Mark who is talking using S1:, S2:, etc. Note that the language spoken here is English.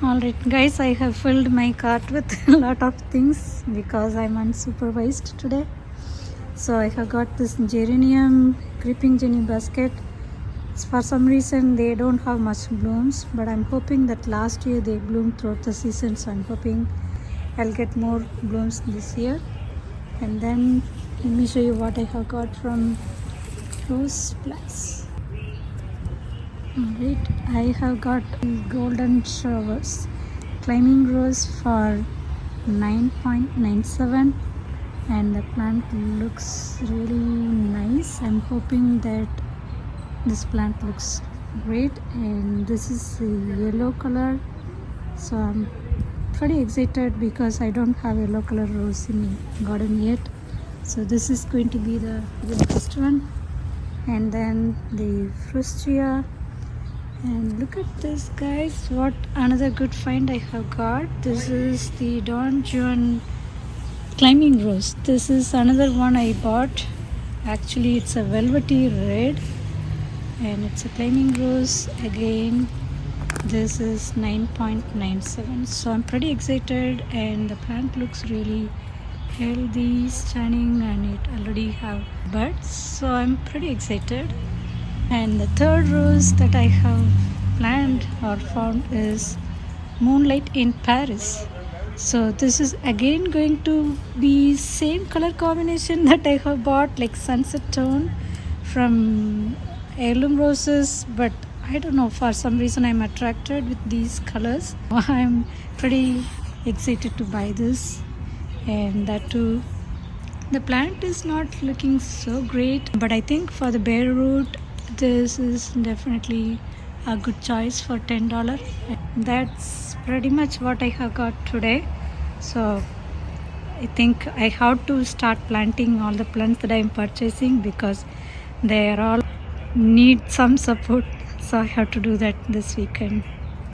S1: Alright guys, I have filled my cart with a lot of things because I'm unsupervised today. So I have got this geranium creeping jenny basket. For some reason they don't have much blooms, but I'm hoping that last year they bloomed throughout the season, so I'm hoping I'll get more blooms this year. And then let me show you what I have got from Rose Plus. Alright, I have got golden showers climbing rose for 9.97, and the plant looks really nice. I'm hoping that this plant looks great, and this is the yellow color, so I'm pretty excited because I don't have yellow color rose in my garden yet. So this is going to be the next one. And then the frustria. And look at this guys, what another good find I have got. This is the Don Juan climbing rose. This is another one I bought. Actually it's a velvety red and it's a climbing rose again. This is 9.97, so I'm pretty excited, and the plant looks really healthy, stunning, and it already have buds, so I'm pretty excited. And the third rose that I have planned or found is Moonlight in Paris. So this is again going to be same color combination that I have bought, like sunset tone from heirloom roses, but I don't know, for some reason I'm attracted with these colors. I'm pretty excited to buy this, and that too the plant is not looking so great, but I think for the bare root this is definitely a good choice for $10. That's pretty much what I have got today. So I think I have to start planting all the plants that I am purchasing because they are all need some support, so I have to do that this weekend.